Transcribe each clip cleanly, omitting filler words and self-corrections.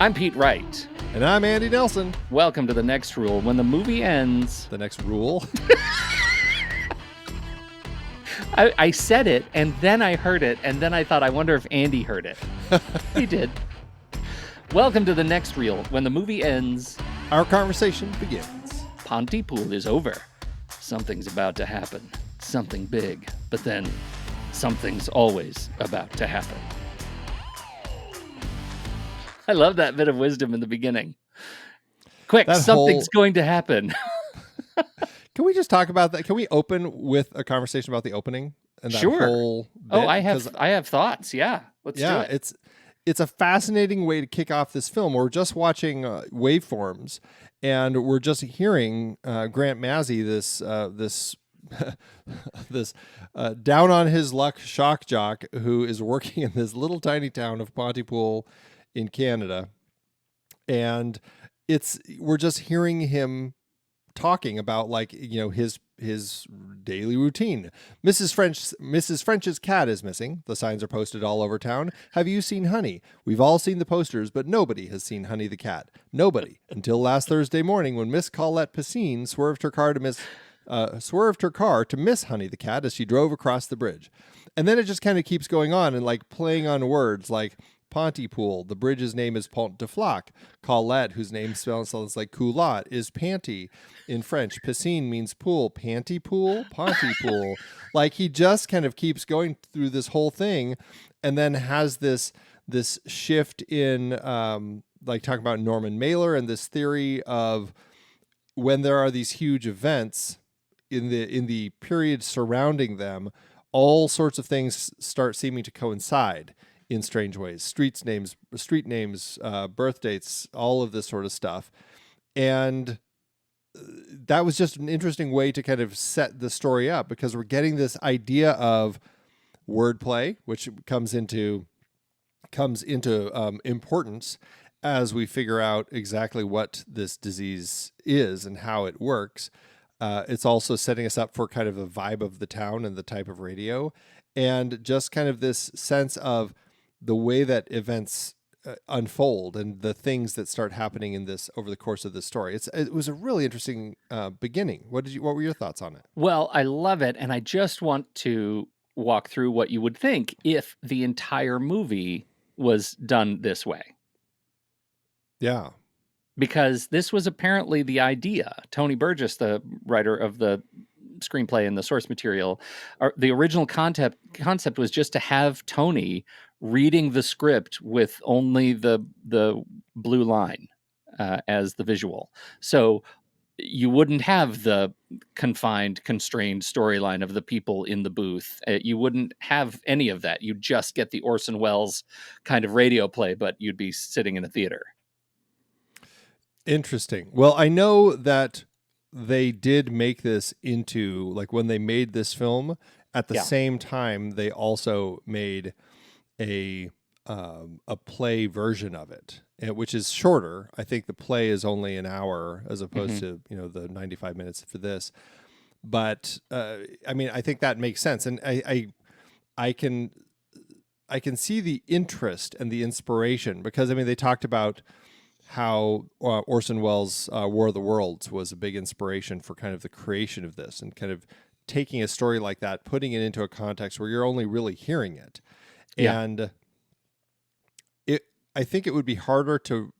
I'm Pete Wright. And I'm Andy Nelson. Welcome to The Next Rule. When the movie ends... The next rule? I said it, and then I heard it, and then I thought, I wonder if Andy heard it. He did. Welcome to The Next Reel. When the movie ends... Our conversation begins. Pontypool is over. Something's about to happen. Something big. But then, something's always about to happen. I love that bit of wisdom in the beginning. Quick, something's going to happen. Can we just talk about that? Can we open with a conversation about the opening? And that sure. Whole bit? I have thoughts. Yeah, let's do it. It's a fascinating way to kick off this film. We're just watching waveforms, and we're just hearing Grant Mazzy, this down on his luck shock jock who is working in this little tiny town of Pontypool in Canada, and we're just hearing him talking about, like, you know, his daily routine. Mrs. French's cat is missing. The signs are posted all over town. Have you seen Honey? We've all seen the posters, but nobody has seen Honey the cat. Nobody until last Thursday morning when Miss Colette Piscine swerved her car to miss Honey the cat as she drove across the bridge. And then it just kind of keeps going on and, like, playing on words like Pontypool, the bridge's name is Pont de Flac. Colette, whose name sounds like culotte, is panty in French. Piscine means pool. Pontypool. Like, he just kind of keeps going through this whole thing, and then has this shift in like talking about Norman Mailer and this theory of when there are these huge events in the period surrounding them, all sorts of things start seeming to coincide in strange ways. Street names, birth dates, all of this sort of stuff. And that was just an interesting way to kind of set the story up, because we're getting this idea of wordplay, which comes into importance as we figure out exactly what this disease is and how it works. It's also setting us up for kind of the vibe of the town and the type of radio, and just kind of this sense of the way that events unfold and the things that start happening in this over the course of this story. It was a really interesting beginning. What were your thoughts on it? Well, I love it, and I just want to walk through what you would think if the entire movie was done this way. Yeah. Because this was apparently the idea. Tony Burgess, the writer of the screenplay and the source material, the original concept was just to have Tony reading the script with only the blue line as the visual. So you wouldn't have the confined, constrained storyline of the people in the booth. You wouldn't have any of that. You'd just get the Orson Welles kind of radio play, but you'd be sitting in a theater. Interesting. Well, I know that they did make this into, like, when they made this film, at the same time, they also made a play version of it, which is shorter. I think the play is only an hour as opposed to, you know, the 95 minutes for this. But I mean, I think that makes sense, and I can see the interest and the inspiration, because I mean, they talked about how Orson Welles' War of the Worlds was a big inspiration for kind of the creation of this, and kind of taking a story like that, putting it into a context where you're only really hearing it. Yeah. And I think it would be harder to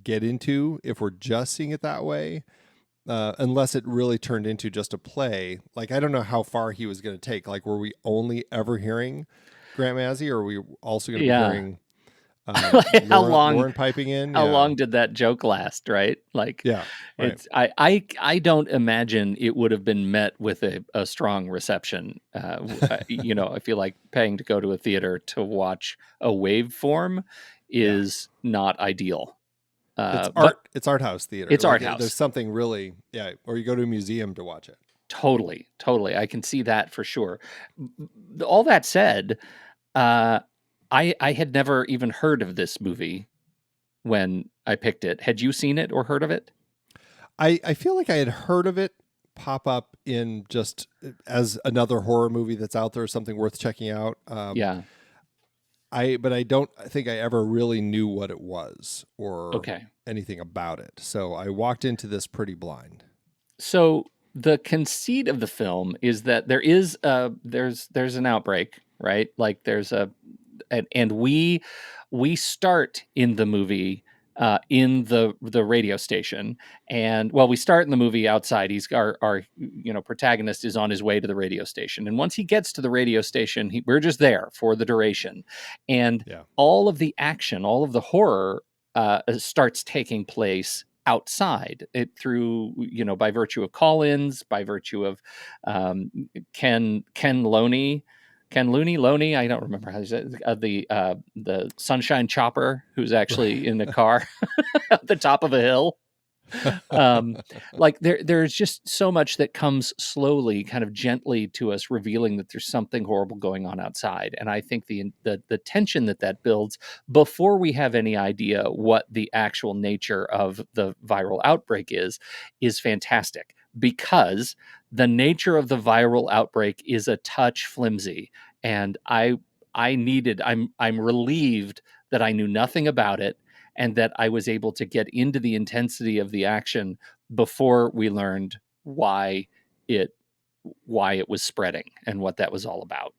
get into if we're just seeing it that way, unless it really turned into just a play. Like, I don't know how far he was going to take. Like, were we only ever hearing Grant Mazzy, or were we also going to be hearing Lauren piping in? How long did that joke last, right? Like, right. I don't imagine it would have been met with a strong reception. You know, I feel like paying to go to a theater to watch a waveform is not ideal. It's art house theater. It's art house. There's something really, or you go to a museum to watch it. Totally. I can see that for sure. All that said, I had never even heard of this movie when I picked it. Had you seen it or heard of it? I feel like I had heard of it pop up in just as another horror movie that's out there, something worth checking out. but I don't think I ever really knew what it was or Okay. anything about it. So I walked into this pretty blind. So the conceit of the film is that there's an outbreak, right? Like there's a and we start in the movie in the radio station, and well, we start in the movie outside. He's our protagonist is on his way to the radio station, and once he gets to the radio station, we're just there for the duration, and Yeah. all of the action, all of the horror starts taking place outside it through by virtue of call-ins, by virtue of um, Ken Loney, Loney. I don't remember how the Sunshine Chopper, who's actually in the car at the top of a hill. Like there's just so much that comes slowly, kind of gently to us, revealing that there's something horrible going on outside. And I think the tension that builds before we have any idea what the actual nature of the viral outbreak is fantastic, because the nature of the viral outbreak is a touch flimsy, and I'm relieved that I knew nothing about it, and that I was able to get into the intensity of the action before we learned it why it was spreading and what that was all about.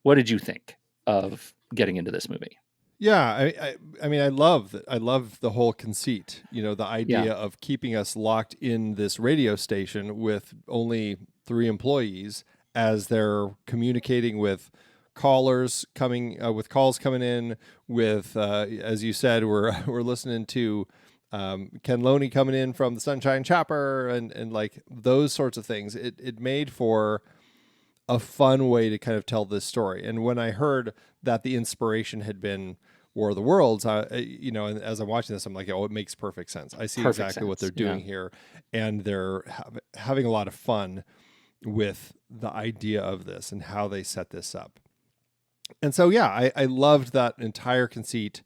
What did you think of getting into this movie? Yeah, I mean, I love the whole conceit. The Yeah. idea of keeping us locked in this radio station with only 3 employees as they're communicating with callers coming with calls coming in. With as you said, we're listening to Ken Loney coming in from the Sunshine Chopper, and like those sorts of things. It made for a fun way to kind of tell this story. And when I heard that the inspiration had been War of the Worlds, and as I'm watching this, I'm like, oh, it makes perfect sense. I see Perfect exactly what sense. they're doing here, and they're having a lot of fun with the idea of this and how they set this up. And so, yeah, I loved that entire conceit,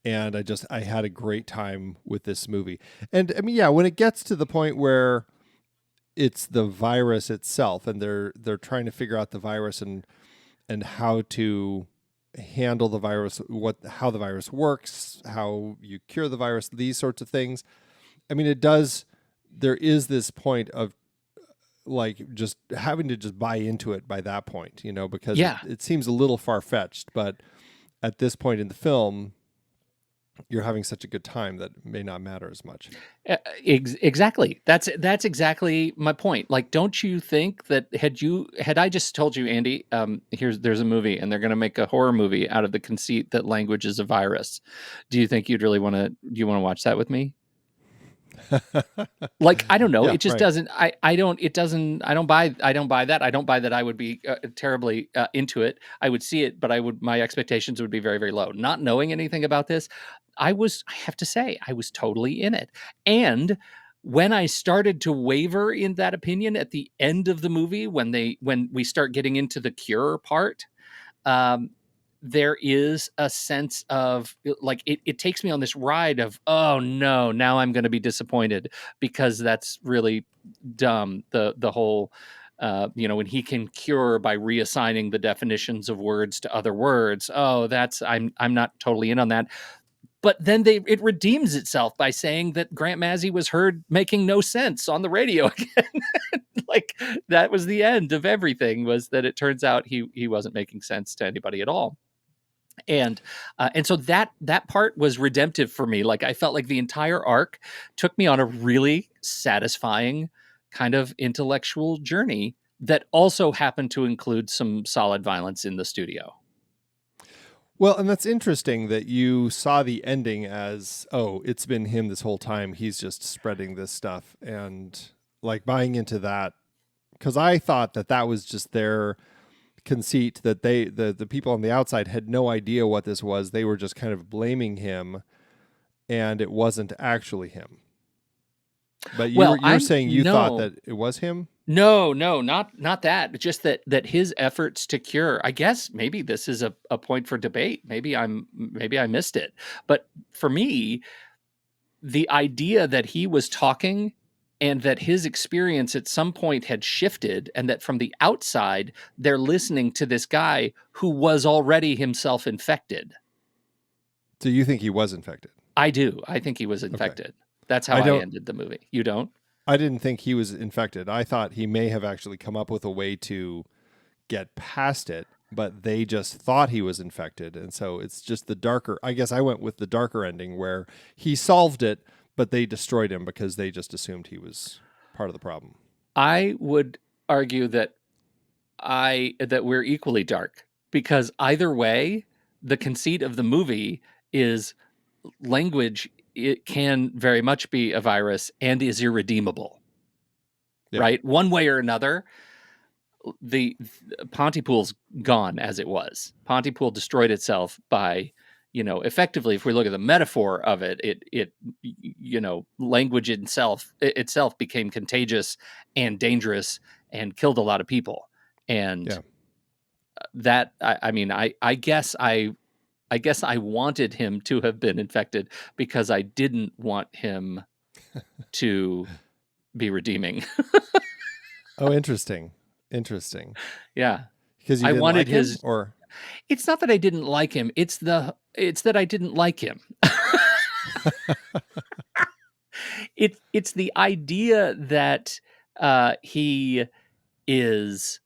and I had a great time with this movie. And I mean, yeah, when it gets to the point where it's the virus itself, and they're trying to figure out the virus and how to handle the virus, how the virus works, how you cure the virus, these sorts of things. I mean, there is this point of like just having to just buy into it by that point, because Yeah. it seems a little far-fetched, but at this point in the film, you're having such a good time that it may not matter as much. Exactly. That's exactly my point. Like, don't you think that had I just told you, Andy, there's a movie and they're going to make a horror movie out of the conceit that language is a virus, do you think you'd really do you want to watch that with me? Like, I don't know. Yeah, It just right. doesn't. I don't buy that. I don't buy that. I would be terribly into it. I would see it, but my expectations would be very, very low. Not knowing anything about this, I have to say, I was totally in it. And when I started to waver in that opinion at the end of the movie, when we start getting into the cure part, um, there is a sense of like it takes me on this ride of, oh no, now I'm going to be disappointed, because that's really dumb. The whole when he can cure by reassigning the definitions of words to other words. Oh, I'm not totally in on that. But then it redeems itself by saying that Grant Mazzy was heard making no sense on the radio again. Like, that was the end of everything, was that it turns out he wasn't making sense to anybody at all. And so that part was redemptive for me. Like, I felt like the entire arc took me on a really satisfying kind of intellectual journey that also happened to include some solid violence in the studio. Well, and that's interesting that you saw the ending as, oh, it's been him this whole time. He's just spreading this stuff, and like buying into that, because I thought that was just their conceit, that the people on the outside had no idea what this was. They were just kind of blaming him, and it wasn't actually him. But you're saying you thought that it was him? No, not that. Just that his efforts to cure. I guess maybe this is a point for debate. Maybe I missed it. But for me, the idea that he was talking and that his experience at some point had shifted, and that from the outside they're listening to this guy who was already himself infected. So you think he was infected? I do. I think he was Okay. infected. That's how I I don't. ended the movie. You don't? I didn't think he was infected. I thought he may have actually come up with a way to get past it, but they just thought he was infected. And so it's just the darker. I guess I went with the darker ending where he solved it, but they destroyed him because they just assumed he was part of the problem. I would argue that we're equally dark, because either way, the conceit of the movie is language. It can very much be a virus and is irredeemable, Yeah. right? One way or another. The Pontypool's gone as it was. Pontypool destroyed itself by, effectively, if we look at the metaphor of it, language itself became contagious and dangerous and killed a lot of people. And Yeah. that, I guess I wanted him to have been infected because I didn't want him to be redeeming. Oh, interesting. Interesting. Yeah. Because you I didn't wanted like him, his or It's not that I didn't like him. It's that I didn't like him. It's the idea that he is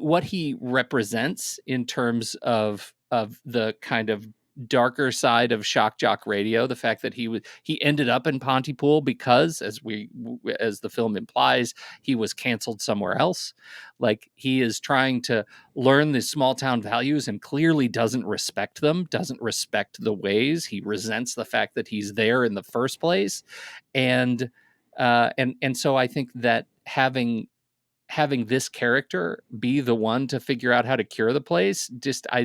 what he represents in terms of the kind of darker side of shock jock radio. The fact that he ended up in Pontypool because, as the film implies, he was canceled somewhere else. Like, he is trying to learn the small town values and clearly doesn't respect them, doesn't respect the ways. He resents the fact that he's there in the first place, and so I think that having this character be the one to figure out how to cure the place, I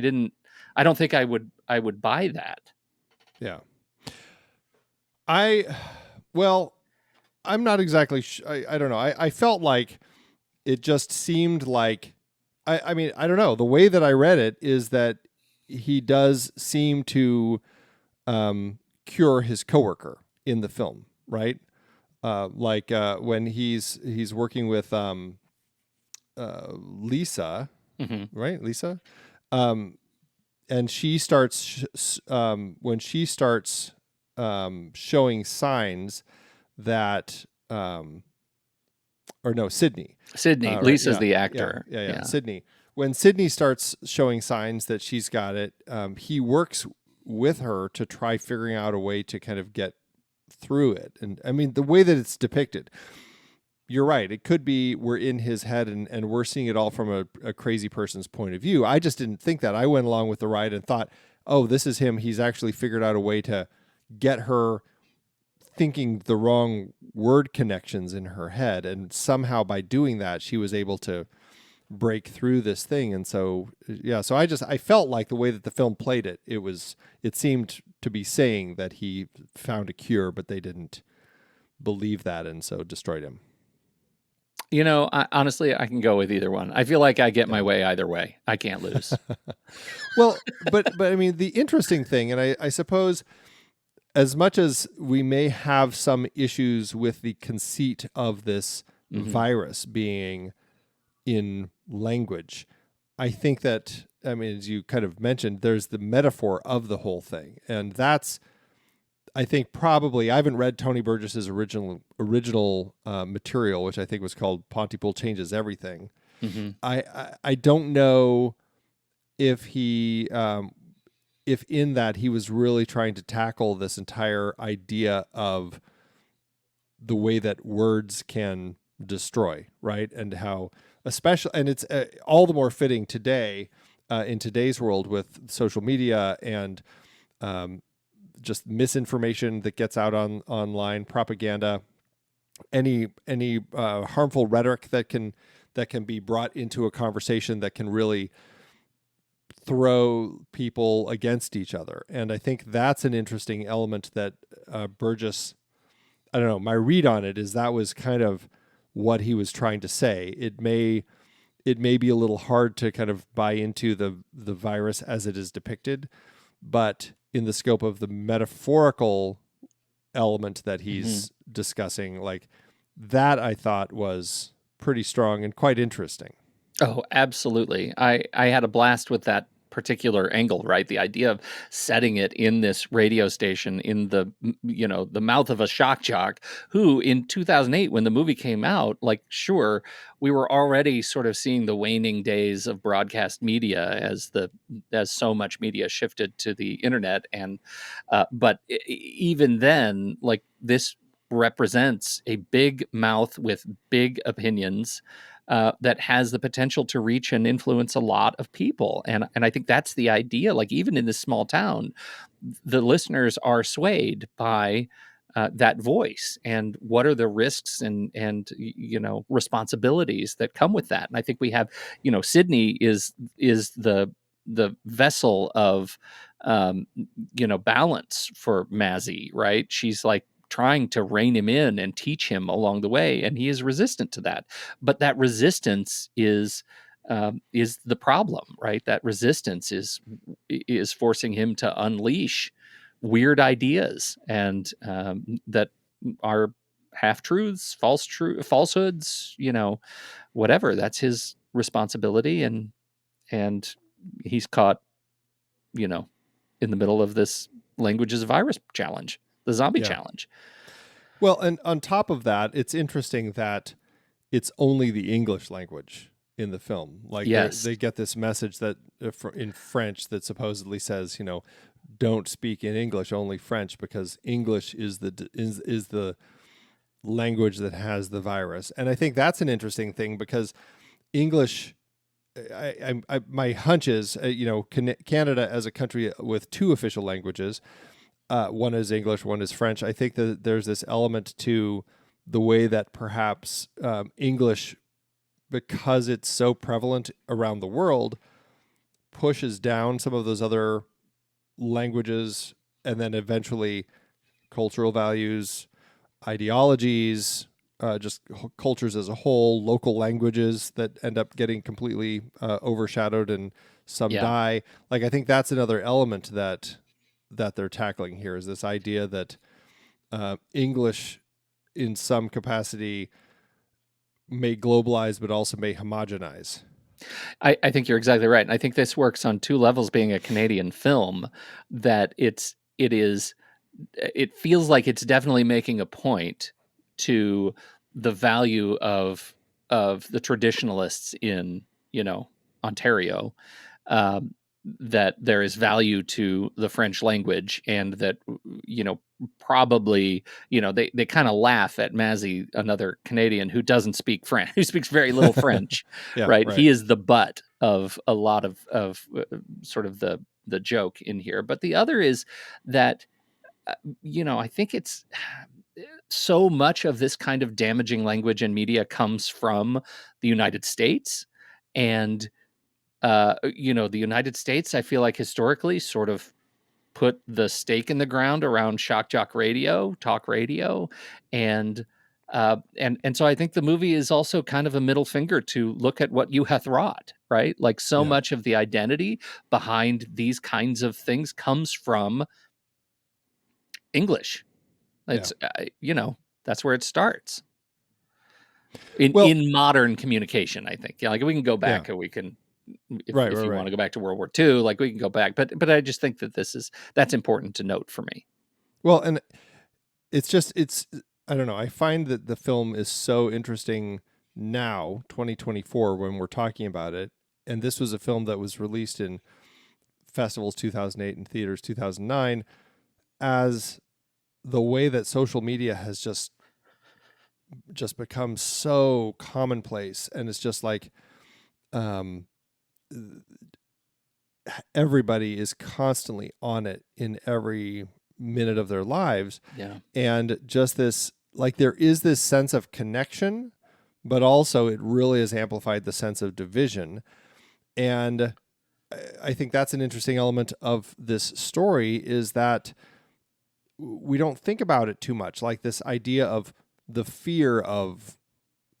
don't think I would buy that. yeah. I'm not exactly. I don't know. I felt like it just seemed like. I mean, I don't know. The way that I read it is that he does seem to cure his coworker in the film, right? When he's working with Lisa, Mm-hmm. right? Lisa, and she starts when she starts showing signs that or no, Sydney. Right, Lisa's yeah, the actor. yeah. Sydney. When Sydney starts showing signs that she's got it, he works with her to try figuring out a way to kind of get through it. And I mean, the way that it's depicted, you're right. It could be we're in his head and we're seeing it all from a crazy person's point of view. I just didn't think that. I went along with the ride and thought, oh, this is him. He's actually figured out a way to get her thinking the wrong word connections in her head. And somehow by doing that, she was able to break through this thing. And so, yeah, so I felt like the way that the film played it, it seemed to be saying that he found a cure, but they didn't believe that. And so destroyed him. Honestly, I can go with either one. I feel like I get my way either way. I can't lose. Well, but I mean, the interesting thing, and I suppose as much as we may have some issues with the conceit of this Mm-hmm. virus being in language, I think that, I mean, as you kind of mentioned, there's the metaphor of the whole thing. And that's, I think probably, I haven't read Tony Burgess's original material, which I think was called Pontypool Changes Everything. Mm-hmm. I don't know if he if in that he was really trying to tackle this entire idea of the way that words can destroy, right? And how, especially, and it's all the more fitting today, in today's world with social media and just misinformation that gets out online, propaganda, any harmful rhetoric that can be brought into a conversation that can really throw people against each other. And I think that's an interesting element that Burgess, I don't know, my read on it is that was kind of what he was trying to say. It may be a little hard to kind of buy into the virus as it is depicted, but in the scope of the metaphorical element that he's discussing, like that I thought was pretty strong and quite interesting. Oh, absolutely. I had a blast with that particular angle, right? The idea of setting it in this radio station in the, the mouth of a shock jock who in 2008, when the movie came out, like, sure, we were already sort of seeing the waning days of broadcast media as so much media shifted to the internet. And, but even then, like, this represents a big mouth with big opinions, that has the potential to reach and influence a lot of people. And I think that's the idea. Like, even in this small town, the listeners are swayed by that voice, and what are the risks and responsibilities that come with that. And I think we have, Sydney is the vessel of balance for Mazzy, right? She's like trying to rein him in and teach him along the way, and he is resistant to that. But that resistance is the problem, right? That resistance is forcing him to unleash weird ideas, and that are half truths, falsehoods, whatever. That's his responsibility, and he's caught, in the middle of this language is a virus challenge, the zombie challenge. Well, and on top of that, it's interesting that it's only the English language in the film. Like, yes, they get this message that in French that supposedly says, don't speak in English, only French, because English is the language that has the virus. And I think that's an interesting thing, because English, my hunch is, Canada as a country with two official languages, one is English, one is French. I think that there's this element to the way that perhaps English, because it's so prevalent around the world, pushes down some of those other languages, and then eventually cultural values, ideologies, just cultures as a whole, local languages that end up getting completely overshadowed, and some die. Like, I think that's another element that they're tackling here, is this idea that English in some capacity may globalize, but also may homogenize. I think you're exactly right. And I think this works on two levels, being a Canadian film, that it feels like it's definitely making a point to the value of the traditionalists in, Ontario, that there is value to the French language, and that, probably, they kind of laugh at Mazzy, another Canadian who doesn't speak French, who speaks very little French, right? He is the butt of a lot of sort of the joke in here. But the other is that, I think it's so much of this kind of damaging language and media comes from the United States. And the United States, I feel like historically sort of put the stake in the ground around shock jock radio, talk radio, and so I think the movie is also kind of a middle finger to look at what you hath wrought, right? Like, so much of the identity behind these kinds of things comes from English. It's that's where it starts in modern communication. I think, like, we can go back, or we can. If you want to go back to World War II, like, we can go back, but I just think that that's important to note for me. Well, and it's I don't know. I find that the film is so interesting now, 2024, when we're talking about it. And this was a film that was released in festivals 2008 and theaters 2009, as the way that social media has just become so commonplace, and it's just like, everybody is constantly on it in every minute of their lives. And just this, like, there is this sense of connection, but also it really has amplified the sense of division. And I think that's an interesting element of this story, is that we don't think about it too much, like this idea of the fear of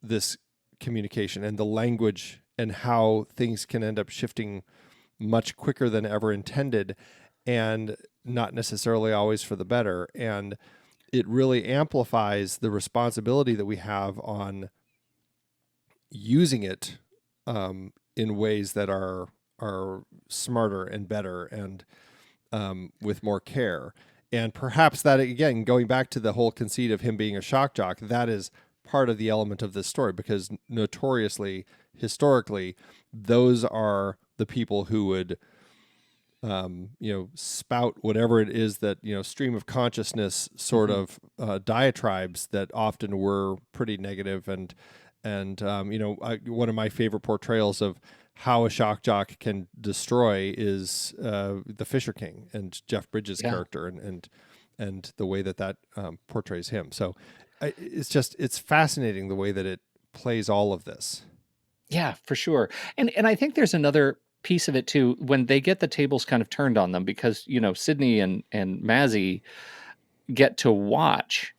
this communication and the language, and how things can end up shifting much quicker than ever intended, and not necessarily always for the better. And it really amplifies the responsibility that we have on using it in ways that are smarter and better and with more care. And perhaps that, again, going back to the whole conceit of him being a shock jock, that is part of the element of this story, because notoriously, historically, those are the people who would spout whatever it is that, stream of consciousness sort of diatribes that often were pretty negative. And one of my favorite portrayals of how a shock jock can destroy is the Fisher King and Jeff Bridges' character, and the way that portrays him. So it's fascinating the way that it plays all of this. Yeah, for sure. And I think there's another piece of it too, when they get the tables kind of turned on them, because, Sidney and Mazzy get to watch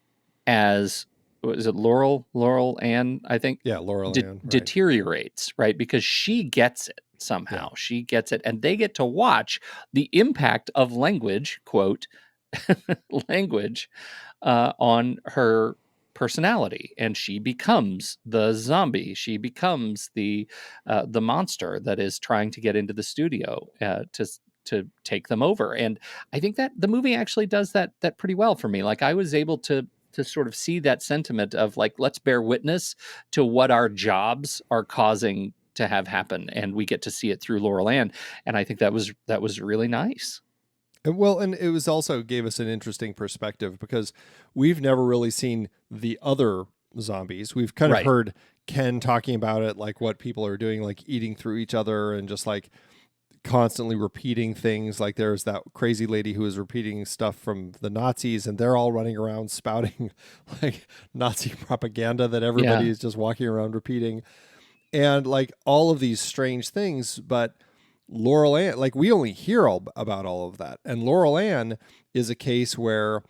as, is it Laurel-Ann, I think? Yeah, Laurel-Ann, right. Deteriorates, right? Because she gets it somehow. Yeah. She gets it. And they get to watch the impact of language, quote, language, on her personality, and she becomes the zombie. She becomes the monster that is trying to get into the studio to take them over. And I think that the movie actually does that pretty well for me. Like, I was able to sort of see that sentiment of, like, let's bear witness to what our jobs are causing to have happen, and we get to see it through Laurel-Ann. And I think that was really nice. Well, and it was also gave us an interesting perspective, because we've never really seen the other zombies. We've kind of heard Ken talking about it, like what people are doing, like eating through each other and just like constantly repeating things. Like there's that crazy lady who is repeating stuff from the Nazis, and they're all running around spouting like Nazi propaganda that everybody is just walking around repeating. And like all of these strange things, but Laurel-Ann, like we only hear about all of that. And Laurel-Ann is a case where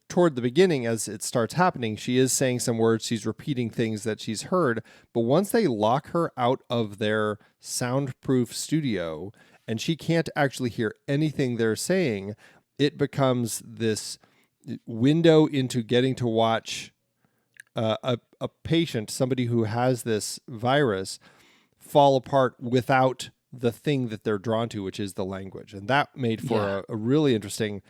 toward the beginning, as it starts happening, she is saying some words, she's repeating things that she's heard. But once they lock her out of their soundproof studio and she can't actually hear anything they're saying, it becomes this window into getting to watch a patient, somebody who has this virus, fall apart without the thing that they're drawn to, which is the language. And that made for a really interesting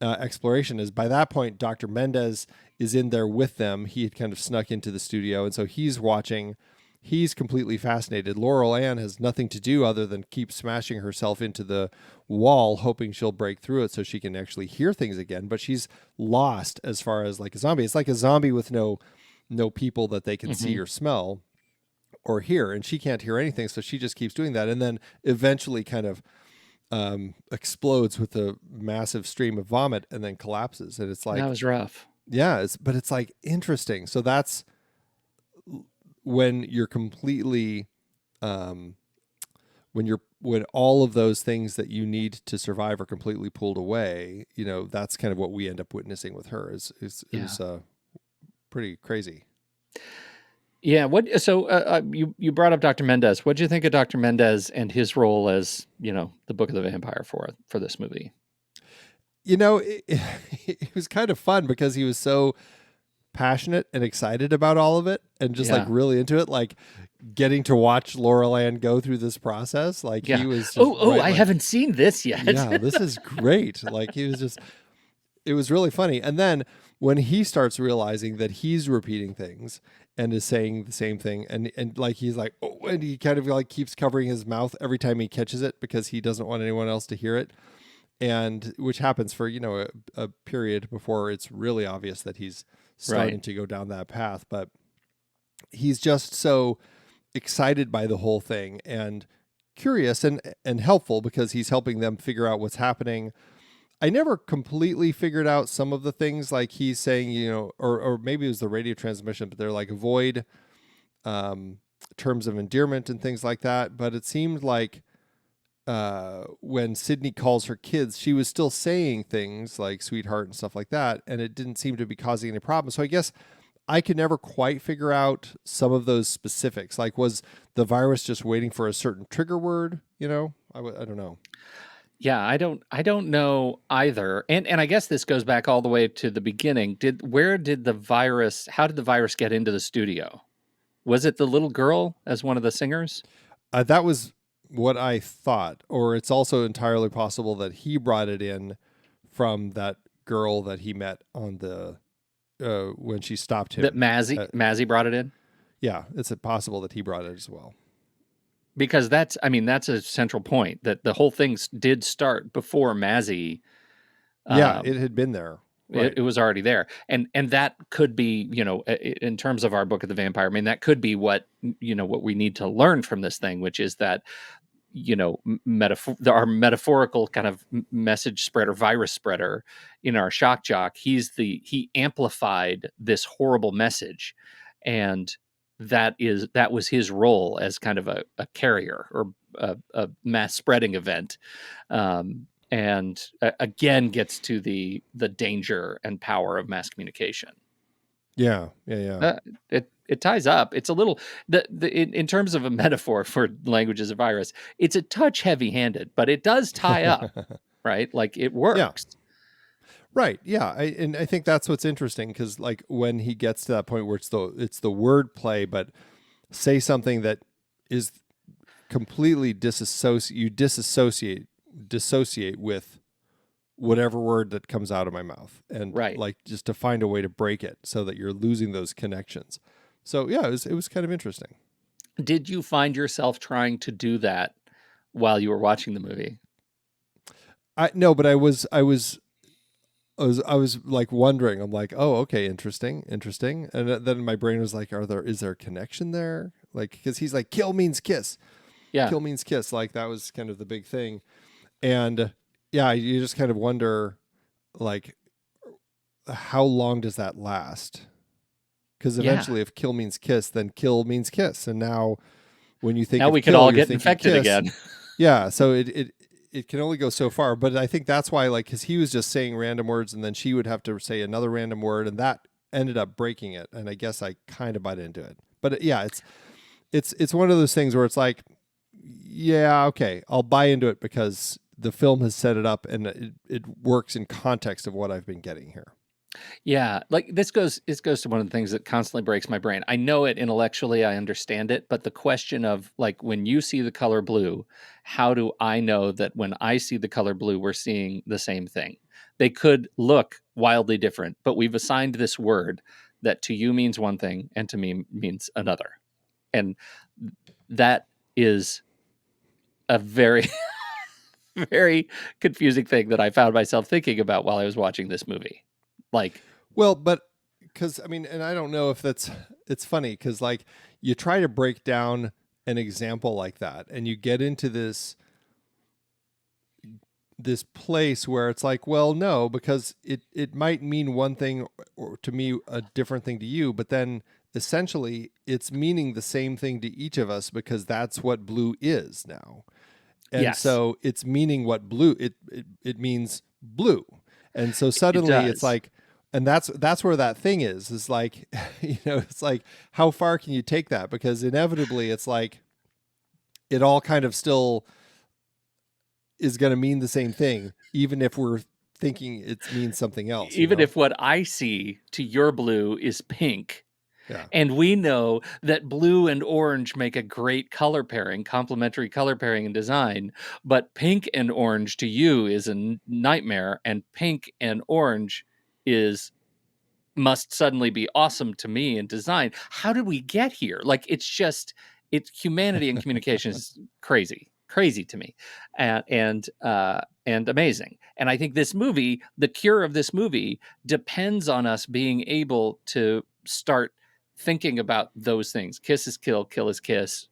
exploration. Is by that point, Dr. Mendez is in there with them. He had kind of snuck into the studio, and so he's watching. He's completely fascinated. Laurel-Ann has nothing to do other than keep smashing herself into the wall, hoping she'll break through it so she can actually hear things again. But she's lost as far as like a zombie. It's like a zombie with no people that they can see or smell or hear, and she can't hear anything, so she just keeps doing that, and then eventually kind of explodes with a massive stream of vomit and then collapses. And it's like, that was rough. Yeah, but it's like interesting. So that's when you're completely when all of those things that you need to survive are completely pulled away. That's kind of what we end up witnessing with her. Is pretty crazy. Yeah. You brought up Dr. Mendez. What do you think of Dr. Mendez and his role as, the Book of the Vampire for this movie? It was kind of fun because he was so passionate and excited about all of it and just like really into it, like getting to watch Laurel-Ann go through this process. Like he was just, I haven't seen this yet. Yeah, this is great. Like he was just, it was really funny. And then when he starts realizing that he's repeating things and is saying the same thing, and like he's like, oh, and he kind of like keeps covering his mouth every time he catches it because he doesn't want anyone else to hear it. And which happens for, a period before it's really obvious that he's starting to go down that path. But he's just so excited by the whole thing and curious and helpful because he's helping them figure out what's happening. I never completely figured out some of the things, like he's saying, or maybe it was the radio transmission, but they're like avoid terms of endearment and things like that. But it seemed like when Sydney calls her kids, she was still saying things like sweetheart and stuff like that, and it didn't seem to be causing any problems. So I guess I could never quite figure out some of those specifics. Like, was the virus just waiting for a certain trigger word? I don't know. Yeah, I don't know either. And I guess this goes back all the way to the beginning. How did the virus get into the studio? Was it the little girl as one of the singers? That was what I thought, or it's also entirely possible that he brought it in from that girl that he met on the when she stopped That him. Mazzy brought it in? Yeah, it's possible that he brought it as well. Because that's a central point, that the whole thing did start before Mazzy. Yeah, um, it had been there. it, Right. it was already there, and that could be, in terms of our Book of the Vampire, I mean, that could be what what we need to learn from this thing, which is that our metaphorical kind of message spreader, virus spreader in our shock jock, he amplified this horrible message, and that was his role as kind of a carrier, or a mass spreading event. And again, gets to the danger and power of mass communication. Yeah, yeah, yeah. It ties up. It's a little, in terms of a metaphor for language as a virus, it's a touch heavy-handed, but it does tie up, right? Like, it Yeah. works. Right. Yeah. And I think that's what's interesting, because like when he gets to that point where it's the word play, but say something that is completely dissociate with whatever word that comes out of my mouth, and Right. like just to find a way to break it so that you're losing those connections. So yeah, it was kind of interesting. Did you find yourself trying to do that while you were watching the movie? I no, but I was like wondering. I'm like, oh, okay, interesting, interesting. And then my brain was like, is there a connection there? Like, because he's like, kill means kiss, Yeah. kill means kiss. Like that was kind of the big thing. And yeah, you just kind of wonder, like, how long does that last? Because Yeah. eventually, if kill means kiss, then kill means kiss. And now, when you think Now of we could kill, all you're get thinking infected kiss. again. Yeah, so it can only go so far. But I think that's why, like, because he was just saying random words, and then she would have to say another random word, and that ended up breaking it. And I guess I kind of bought into it. But yeah, it's one of those things where it's like, yeah, okay, I'll buy into it because the film has set it up, and it works in context of what I've been getting here. Yeah, like, this goes to one of the things that constantly breaks my brain. I know it intellectually, I understand it, but the question of, like, when you see the color blue, how do I know that when I see the color blue, we're seeing the same thing? They could look wildly different, but we've assigned this word that to you means one thing and to me means another. And that is a very very confusing thing that I found myself thinking about while I was watching this movie. Like, Well, but because I mean, and I don't know if it's funny because like you try to break down an example like that, and you get into this place where it's like, well, no, because it might mean one thing, or to me a different thing to you, but then essentially it's meaning the same thing to each of us because that's what blue is now. And yes, so it's meaning what blue it means blue. And so it suddenly it's does. like, and that's where that thing is like, it's like, how far can you take that? Because inevitably it's like it all kind of still is going to mean the same thing, even if we're thinking it means something else, Even if what I see to your blue is pink, Yeah. and we know that blue and orange make a great color pairing, complementary color pairing and design, but pink and orange to you is a nightmare, and pink and orange is must suddenly be awesome to me in design. How did we get here? Like, it's humanity and communication is crazy to me, and amazing. And I think this movie, the cure of this movie, depends on us being able to start thinking about those things. Kiss is kill, kill is kiss.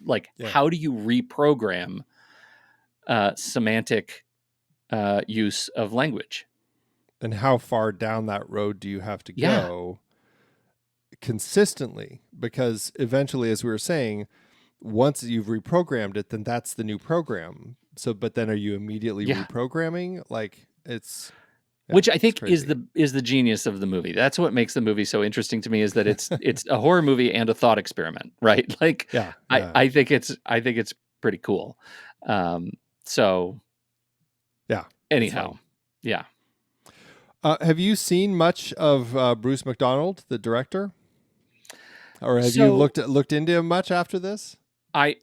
Like, Yeah. how do you reprogram semantic use of language? And how far down that road do you have to Yeah, go consistently? Because eventually, as we were saying, once you've reprogrammed it, then that's the new program. So, but then are you immediately yeah. reprogramming? Like yeah, Which I it's think is crazy. the genius of the movie. That's what makes the movie so interesting to me, is that it's a horror movie and a thought experiment, right? Like, Yeah. I Yeah. I think it's pretty cool. Um, so Yeah. Anyhow, yeah. Have you seen much of Bruce McDonald, the director, or have you So looked into him much after this? I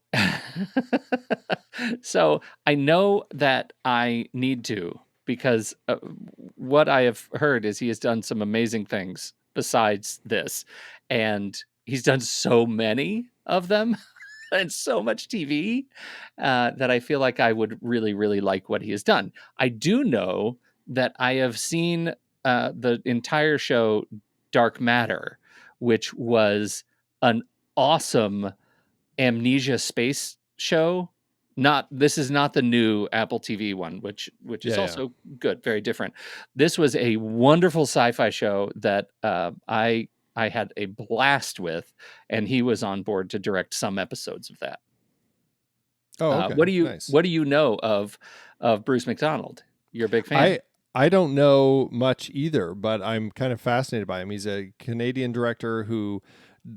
so I know that I need to, because what I have heard is he has done some amazing things besides this, and he's done so many of them and so much TV that I feel like I would really, really like what he has done. I do know that I have seen the entire show Dark Matter, which was an awesome amnesia space show. Not This is not the new Apple TV one, which is Yeah, yeah. also good, very different. This was a wonderful sci-fi show that I had a blast with, and he was on board to direct some episodes of that. Oh, okay, nice. What do you know of Bruce McDonald? You're a big fan. I I don't know much either, but I'm kind of fascinated by him. He's a Canadian director who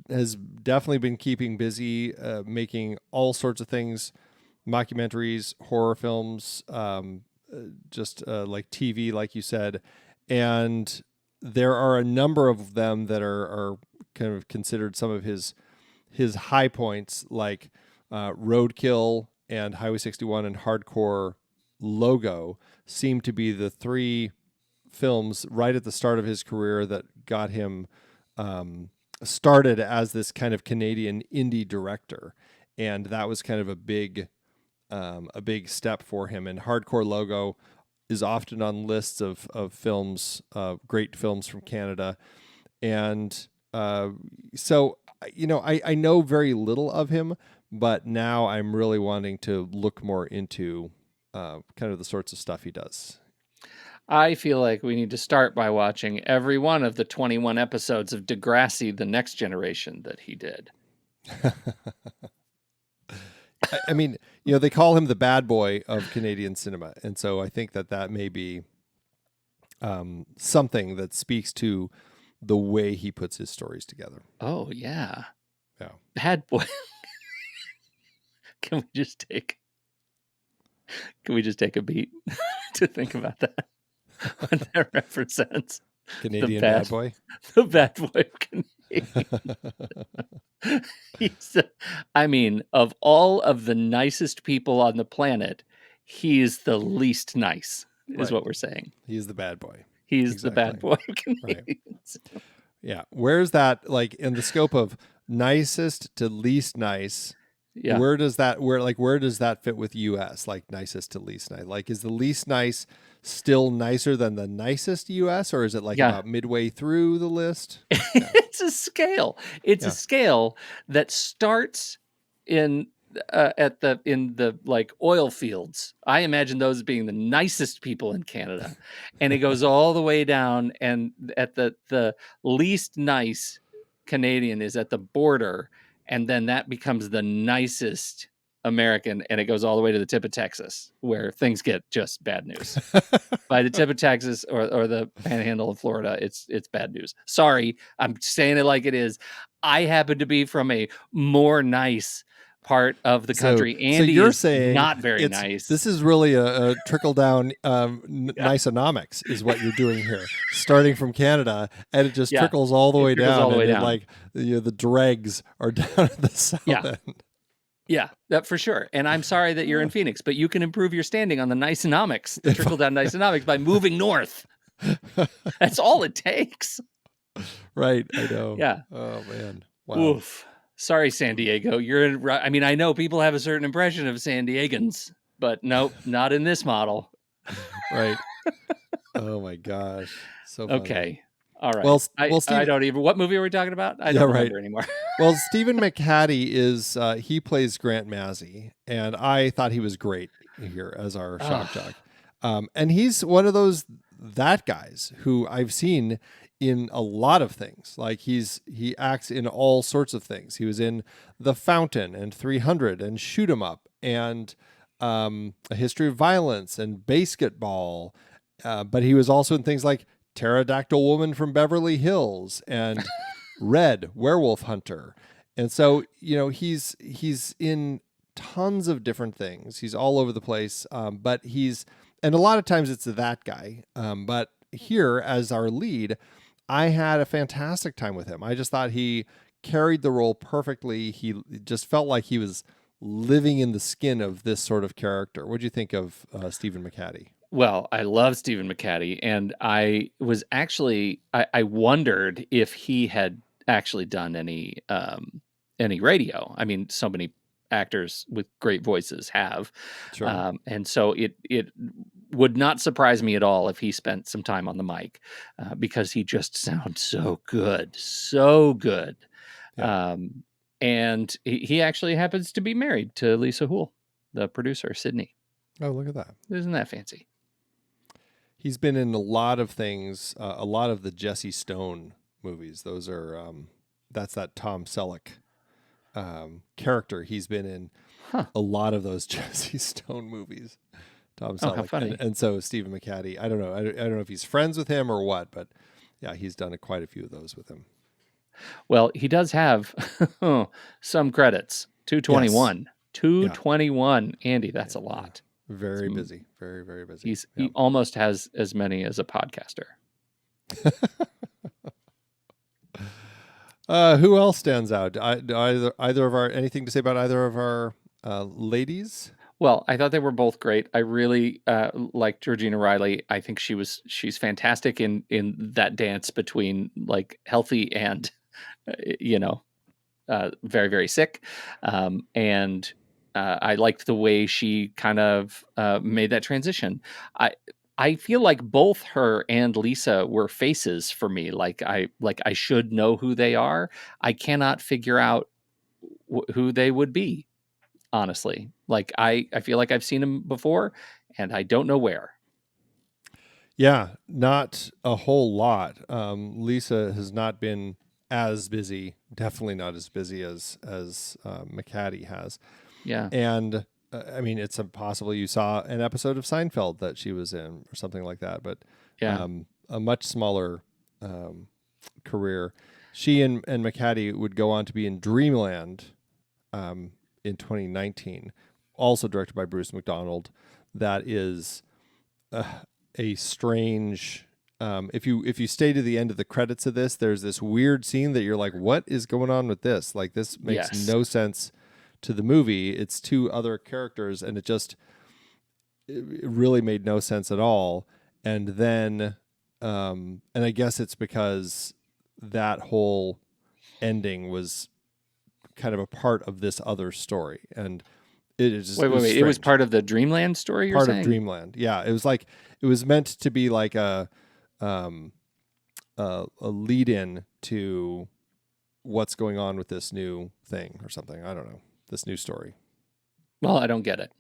has definitely been keeping busy, making all sorts of things, mockumentaries, horror films, just like TV, like you said. And there are a number of them that are kind of considered some of his high points, like Roadkill and Highway 61 and Hardcore Logo seem to be the three films right at the start of his career that got him started as this kind of Canadian indie director, and that was kind of a big step for him. And Hardcore Logo is often on lists of films, great films from Canada, and so I know very little of him, but now I'm really wanting to look more into kind of the sorts of stuff he does. I feel like we need to start by watching every one of the 21 episodes of Degrassi: The Next Generation that he did. I mean, they call him the bad boy of Canadian cinema, and so I think that may be something that speaks to the way he puts his stories together. Oh, yeah. Yeah. Bad boy. Can we just take a beat to think about that? What that represents. Canadian bad boy. The bad boy of Canadian. I mean, of all of the nicest people on the planet, he's the least nice, is Right. what we're saying. He's the bad boy. He's Exactly. the bad boy of Canadians. Right. Yeah. Where's that, like, in the scope of nicest to least nice? Yeah. Where does that fit with US? Like, nicest to least nice? Like, is the least nice still nicer than the nicest US, or is it like about midway through the list? Yeah. It's a scale. It's a scale that starts in the like oil fields. I imagine those being the nicest people in Canada, and it goes all the way down. And at the least nice Canadian is at the border, and then that becomes the nicest American, and it goes all the way to the tip of Texas, where things get just bad news. By the tip of Texas or the panhandle of Florida, it's bad news. Sorry, I'm saying it like it is. I happen to be from a more nice part of the country. Andy you're is saying not very nice. This is really a trickle down nice-onomics is what you're doing here, starting from Canada, and it just trickles all the way down. All the way down. Like the dregs are down at the south end. Yeah, that for sure. And I'm sorry that you're in Phoenix, but you can improve your standing on the nice-onomics, the trickle-down nice-onomics, by moving north. That's all it takes. Right, I know. Yeah. Oh, man. Wow. Oof. Sorry, San Diego. I mean, I know people have a certain impression of San Diegans, but nope, not in this model. Right. Oh, my gosh. So funny. Okay. All right. Well, I don't even. What movie are we talking about? I don't remember anymore. Well, Stephen McHattie he plays Grant Mazzy, and I thought he was great here as our shock jock. And he's one of that guys who I've seen in a lot of things. Like he acts in all sorts of things. He was in The Fountain and 300 and Shoot 'Em Up and A History of Violence and Basketball. But he was also in things like Pterodactyl Woman from Beverly Hills and Red, Werewolf Hunter. And so, he's in tons of different things. He's all over the place. But he's And a lot of times it's that guy. But here, as our lead, I had a fantastic time with him. I just thought he carried the role perfectly. He just felt like he was living in the skin of this sort of character. What do you think of Stephen McHattie? Well, I love Stephen McHattie, and I was actually I wondered if he had actually done any radio. I mean, so many actors with great voices have, Sure. and so it would not surprise me at all if he spent some time on the mic, because he just sounds so good. Yeah. And he actually happens to be married to Lisa Houle, the producer, Sydney. Oh, look at that. Isn't that fancy? He's been in a lot of things, a lot of the Jesse Stone movies. Those are, that's that Tom Selleck character. He's been in Huh. a lot of those Jesse Stone movies. Tom Oh, how Selleck. funny. And so Stephen McHattie, I don't know. I don't know if he's friends with him or what, but yeah, he's done quite a few of those with him. Well, he does have some credits. 221. Yes. 221. Andy, that's a lot. Very busy. Very, very busy. He almost has as many as a podcaster. Who else stands out? Either of our anything to say about either of our ladies? Well, I thought they were both great. I really liked Georgina Riley. I think she's fantastic in that dance between like healthy and very, very sick. And I liked the way she kind of made that transition. I feel like both her and Lisa were faces for me. Like I should know who they are. I cannot figure out who they would be, honestly. Like I feel like I've seen them before and I don't know where. Yeah, not a whole lot. Lisa has not been as busy, definitely not as busy as McHattie has. Yeah. And I mean, it's impossible. You saw an episode of Seinfeld that she was in or something like that, but Yeah. a much smaller career. She and McHattie would go on to be in Dreamland in 2019, also directed by Bruce McDonald. That is a strange. If you stay to the end of the credits of this, there's this weird scene that you're like, what is going on with this? Like, this makes no sense to the movie. It's two other characters, and it really made no sense at all. And then, and I guess it's because that whole ending was kind of a part of this other story, and it is just, Wait. It was part of the Dreamland story. You're part saying? of Dreamland. Yeah, it was meant to be like a lead in to what's going on with this new thing or something. I don't know. This new story. Well, I don't get it.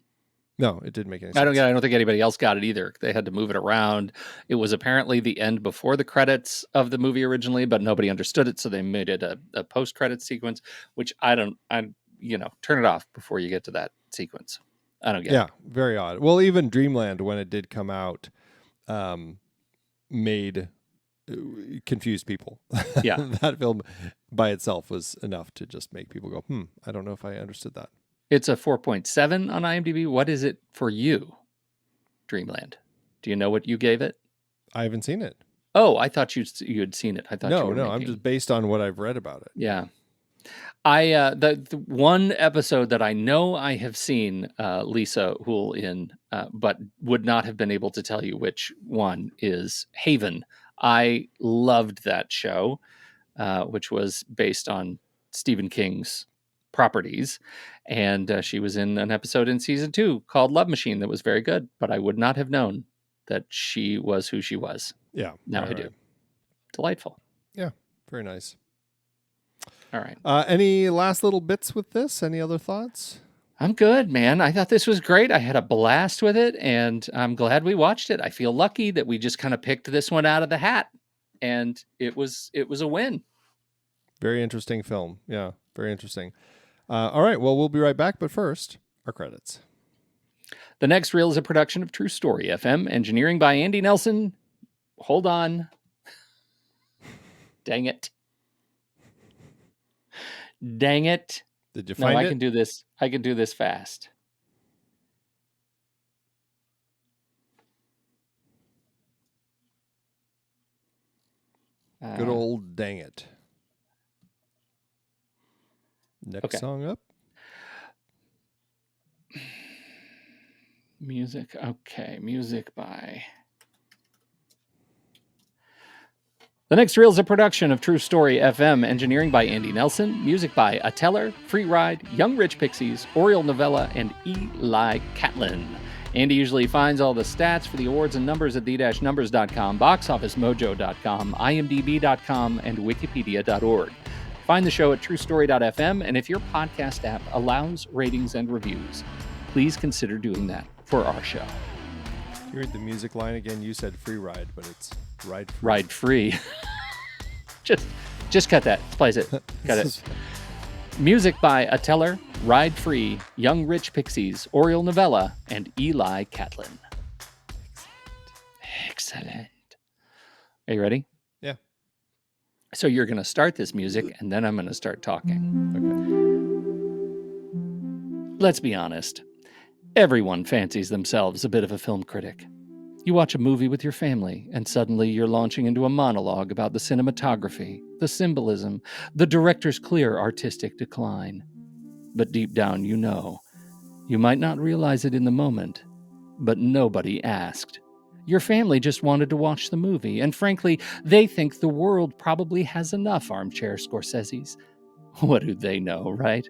No, it didn't make any sense. I don't think anybody else got it either. They had to move it around. It was apparently the end before the credits of the movie originally, but nobody understood it, so they made it a post-credit sequence, which turn it off before you get to that sequence. I don't get it. Yeah, very odd. Well, even Dreamland, when it did come out, made confused people. Yeah. That film by itself was enough to just make people go, I don't know if I understood that. It's a 4.7 on IMDb. What is it for you, Dreamland? Do you know what you gave it? I haven't seen it. Oh, I thought you had seen it. I thought No, I'm just based on what I've read about it. Yeah. I the one episode that I know I have seen Lisa Houle in, but would not have been able to tell you which one, is Haven. I loved that show, which was based on Stephen King's properties, and she was in an episode in season 2 called Love Machine that was very good, but I would not have known that she was who she was. Yeah. Now I do. Delightful. Yeah. Very nice. All right. Any last little bits with this? Any other thoughts? I'm good, man. I thought this was great. I had a blast with it, and I'm glad we watched it. I feel lucky that we just kind of picked this one out of the hat, and it was a win. Very interesting film. Yeah, very interesting. All right, well, we'll be right back, but first, our credits. The next reel is a production of True Story FM, engineering by Andy Nelson. Hold on. Dang it. Dang it. Did you find it? I can do this. I can do this fast. Good old Dang It. Next song up. Music. Okay. Music by... The next reel is a production of True Story FM, engineering by Andy Nelson, music by Ateller, Free Ride, Young Rich Pixies, Oriole Novella, and Eli Catlin. Andy usually finds all the stats for the awards and numbers at the-numbers.com, boxofficemojo.com, imdb.com, and wikipedia.org. Find the show at truestory.fm, and if your podcast app allows ratings and reviews, please consider doing that for our show. You heard the music line again. You said Free Ride, but it's Ride Free. Ride Free. just cut that. Splice it. Cut it. Music by Ateller, Ride Free, Young Rich Pixies, Oriole Novella, and Eli Catlin. Excellent. Are you ready? Yeah. So you're going to start this music, and then I'm going to start talking. Okay. Let's be honest. Everyone fancies themselves a bit of a film critic. You watch a movie with your family, and suddenly you're launching into a monologue about the cinematography, the symbolism, the director's clear artistic decline. But deep down, you know. You might not realize it in the moment, but nobody asked. Your family just wanted to watch the movie, and frankly, they think the world probably has enough armchair Scorseses. What do they know, right?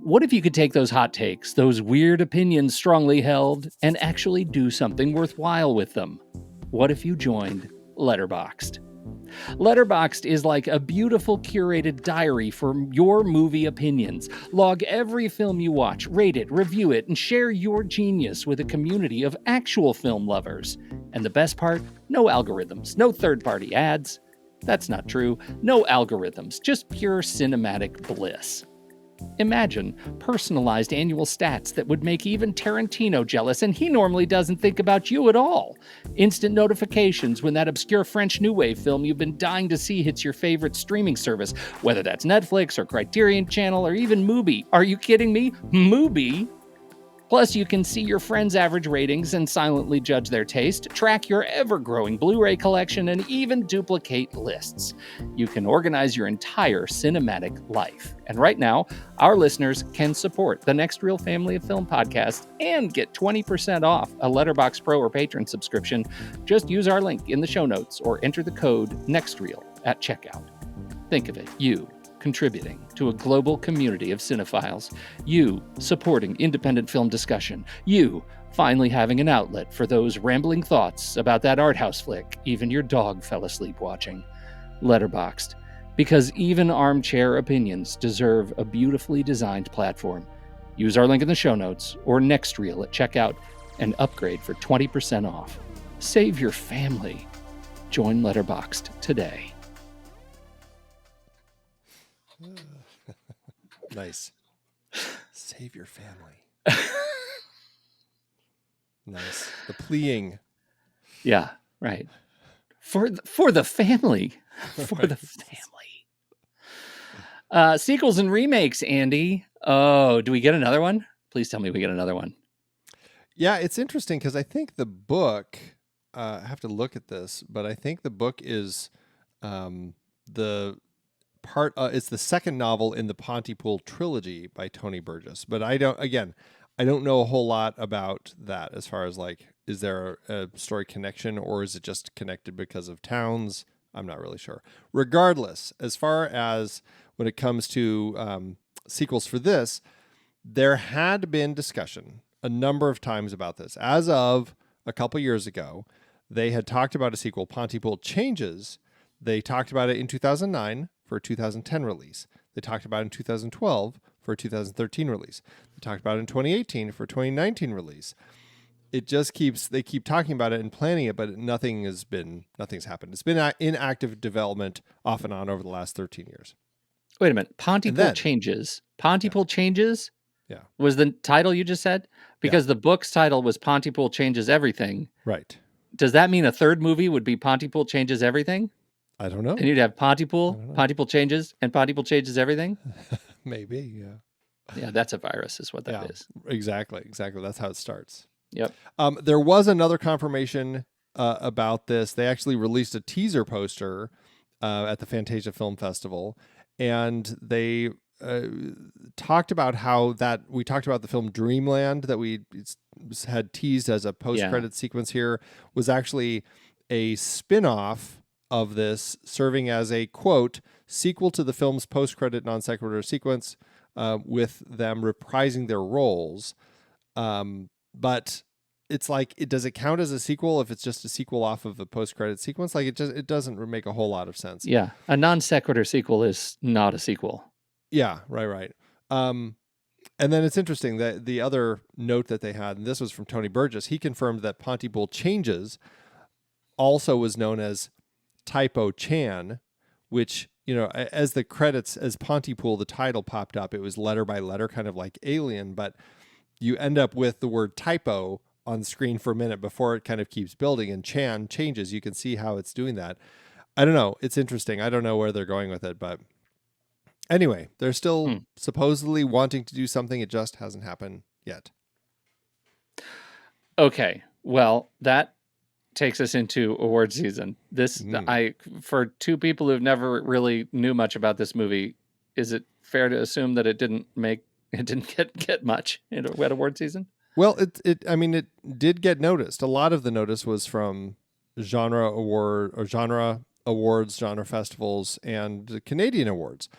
What if you could take those hot takes, those weird opinions strongly held, and actually do something worthwhile with them? What if you joined Letterboxd? Letterboxd is like a beautiful curated diary for your movie opinions. Log every film you watch, rate it, review it, and share your genius with a community of actual film lovers. And the best part? No algorithms, no third-party ads. That's not true. No algorithms, just pure cinematic bliss. Imagine personalized annual stats that would make even Tarantino jealous, and he normally doesn't think about you at all. Instant notifications when that obscure French New Wave film you've been dying to see hits your favorite streaming service, whether that's Netflix or Criterion Channel or even Mubi. Are you kidding me? Mubi? Plus, you can see your friends' average ratings and silently judge their taste, track your ever-growing Blu-ray collection, and even duplicate lists. You can organize your entire cinematic life. And right now, our listeners can support the Next Reel family of film podcasts and get 20% off a Letterboxd Pro or Patron subscription. Just use our link in the show notes or enter the code NEXTREEL at checkout. Think of it, you contributing to a global community of cinephiles, you supporting independent film discussion, you finally having an outlet for those rambling thoughts about that art house flick even your dog fell asleep watching. Letterboxd, because even armchair opinions deserve a beautifully designed platform. Use our link in the show notes or NextReel at checkout and upgrade for 20% off. Save your family. Join Letterboxd today. Nice. Save your family. Nice. The pleading. Yeah, right. For the family. For the family. Sequels and remakes, Andy. Oh, do we get another one? Please tell me we get another one. Yeah, it's interesting because I think the book, I have to look at this, but I think the book is it's the second novel in the Pontypool trilogy by Tony Burgess. But I don't know a whole lot about that as far as like, is there a story connection or is it just connected because of towns? I'm not really sure. Regardless, as far as when it comes to sequels for this, there had been discussion a number of times about this. As of a couple years ago, they had talked about a sequel, Pontypool Changes. They talked about it in 2009 for a 2010 release. They talked about it in 2012 for a 2013 release. They talked about it in 2018 for a 2019 release. It just they keep talking about it and planning it, but nothing's happened. It's been in active development off and on over the last 13 years. Wait a minute. Pontypool Changes. Pontypool Changes? Yeah. Was the title you just said? Because the book's title was Pontypool Changes Everything. Right. Does that mean a third movie would be Pontypool Changes Everything? I don't know. And you'd have Pontypool Changes, and Pontypool Changes Everything? Maybe, yeah. Yeah, that's a virus is what that is. Exactly. That's how it starts. Yep. There was another confirmation about this. They actually released a teaser poster at the Fantasia Film Festival, and they talked about how that we talked about the film Dreamland that we had teased as a post-credit sequence here was actually a spin-off of this, serving as a, quote, sequel to the film's post-credit non-sequitur sequence, with them reprising their roles. But it's like, does it count as a sequel if it's just a sequel off of the post-credit sequence? Like, it doesn't make a whole lot of sense. Yeah, a non-sequitur sequel is not a sequel. Yeah, right. And then it's interesting that the other note that they had, and this was from Tony Burgess, he confirmed that Pontypool Changes also was known as Typo Chan, which, you know, as the credits, as Pontypool, the title popped up, it was letter by letter, kind of like Alien, but you end up with the word typo on the screen for a minute before it kind of keeps building, and Chan changes. You can see how it's doing that. I don't know. It's interesting. I don't know where they're going with it, but anyway, they're still supposedly wanting to do something. It just hasn't happened yet. Okay. Well, that takes us into award season. This, for two people who've never really knew much about this movie, is it fair to assume that it didn't get much at award season? Well, it did get noticed. A lot of the notice was from genre awards, genre festivals, and the Canadian awards.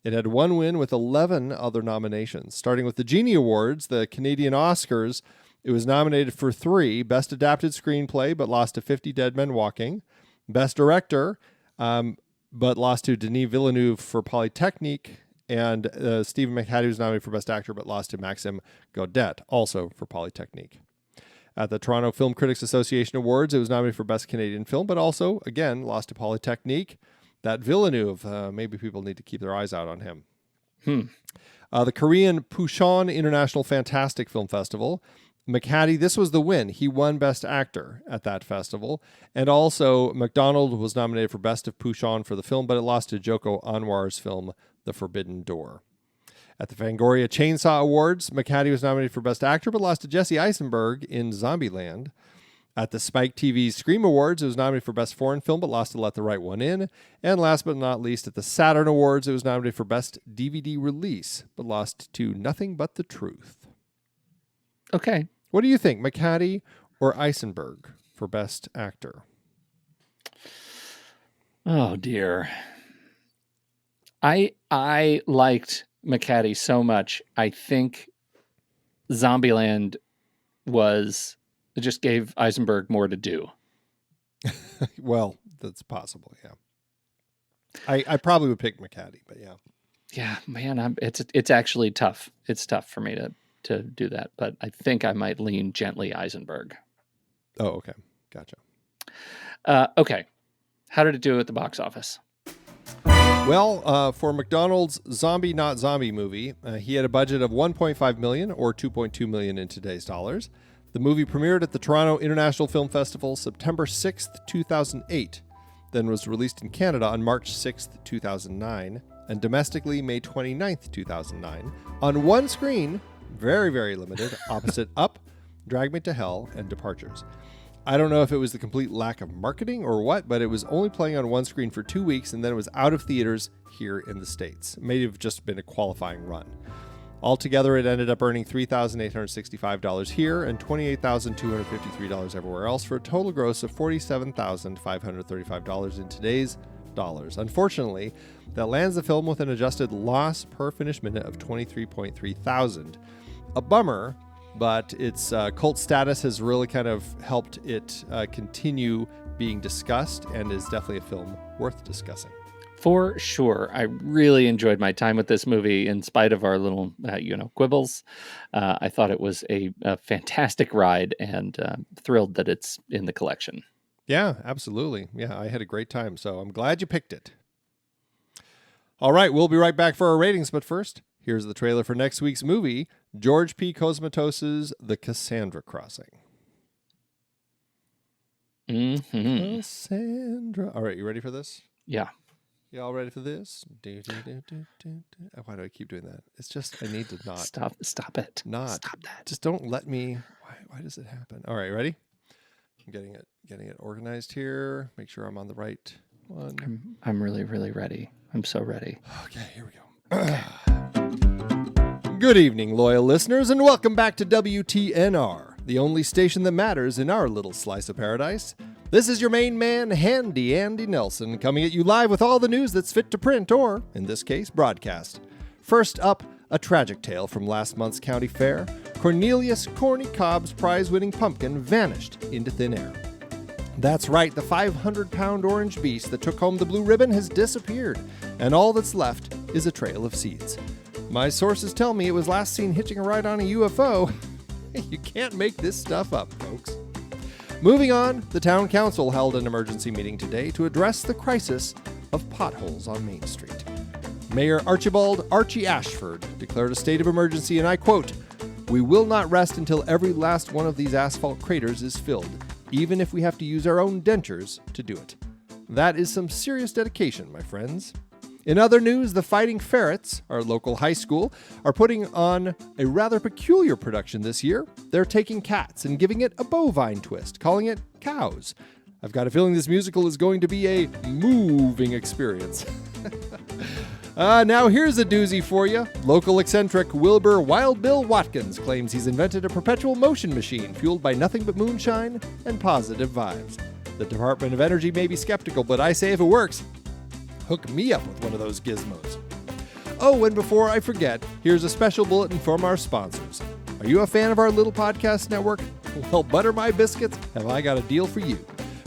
It had one win with 11 other nominations. Starting with the Genie Awards, the Canadian Oscars, it was nominated for 3: Best Adapted Screenplay, but lost to 50 Dead Men Walking; Best Director, but lost to Denis Villeneuve for Polytechnique; and Stephen McHattie was nominated for Best Actor, but lost to Maxime Godet, also for Polytechnique. At the Toronto Film Critics Association Awards, it was nominated for Best Canadian Film, but also, again, lost to Polytechnique. That Villeneuve, maybe people need to keep their eyes out on him. The Korean Busan International Fantastic Film Festival, McHattie, this was the win. He won Best Actor at that festival. And also, McDonald was nominated for Best of Busan for the film, but it lost to Joko Anwar's film, The Forbidden Door. At the Fangoria Chainsaw Awards, McHattie was nominated for Best Actor, but lost to Jesse Eisenberg in Zombieland. At the Spike TV Scream Awards, it was nominated for Best Foreign Film, but lost to Let the Right One In. And last but not least, at the Saturn Awards, it was nominated for Best DVD Release, but lost to Nothing But the Truth. Okay. What do you think, McHattie or Eisenberg for Best Actor? Oh, dear. I liked McHattie so much. I think Zombieland just gave Eisenberg more to do. Well, that's possible, yeah. I probably would pick McHattie, but yeah. Yeah, man, it's actually tough. It's tough for me to do that, but I think I might lean gently Eisenberg. Oh, okay. Gotcha. Okay. How did it do at the box office? Well, for McDonald's Zombie Not Zombie movie, he had a budget of $1.5 million or $2.2 million in today's dollars. The movie premiered at the Toronto International Film Festival September 6th, 2008, then was released in Canada on March 6th, 2009, and domestically May 29th, 2009, on one screen, very, very limited, opposite Up, Drag Me to Hell, and Departures. I don't know if it was the complete lack of marketing or what, but it was only playing on one screen for 2 weeks, and then it was out of theaters here in the States. It may have just been a qualifying run. Altogether, it ended up earning $3,865 here and $28,253 everywhere else, for a total gross of $47,535 in today's dollars. Unfortunately, that lands the film with an adjusted loss per finished minute of $23.3 thousand. A bummer, but its cult status has really kind of helped it continue being discussed, and is definitely a film worth discussing. For sure. I really enjoyed my time with this movie in spite of our little, quibbles. I thought it was a fantastic ride, and thrilled that it's in the collection. Yeah, absolutely. Yeah, I had a great time, so I'm glad you picked it. All right, we'll be right back for our ratings, but first, here's the trailer for next week's movie, George P. Cosmatos' The Cassandra Crossing. Mm-hmm. Cassandra. All right, you ready for this? Yeah. Y'all ready for this? Why do I keep doing that? It's just, I need to not. Stop it. Not. Stop that. Just don't let me. Why does it happen? All right, ready? I'm getting it organized here. Make sure I'm on the right one. I'm really, really ready. I'm so ready. Okay, here we go. Good evening, loyal listeners, and welcome back to WTNR, the only station that matters in our little slice of paradise. This is your main man, Handy Andy Nelson, coming at you live with all the news that's fit to print or, in this case, broadcast. First up, a tragic tale from last month's county fair. Cornelius Corny Cobb's prize-winning pumpkin vanished into thin air. That's right, the 500-pound orange beast that took home the blue ribbon has disappeared, and all that's left is a trail of seeds. My sources tell me it was last seen hitching a ride on a UFO. You can't make this stuff up, folks. Moving on, the town council held an emergency meeting today to address the crisis of potholes on Main Street. Mayor Archibald Archie Ashford declared a state of emergency, and I quote, "We will not rest until every last one of these asphalt craters is filled, even if we have to use our own dentures to do it." That is some serious dedication, my friends. In other news, the Fighting Ferrets, our local high school, are putting on a rather peculiar production this year. They're taking cats and giving it a bovine twist, calling it Cows. I've got a feeling this musical is going to be a moving experience. Now here's a doozy for you. Local eccentric Wilbur Wild Bill Watkins claims he's invented a perpetual motion machine fueled by nothing but moonshine and positive vibes. The Department of Energy may be skeptical, but I say if it works, hook me up with one of those gizmos. Oh, and before I forget, here's a special bulletin from our sponsors. Are you a fan of our little podcast network? Well, butter my biscuits, have I got a deal for you.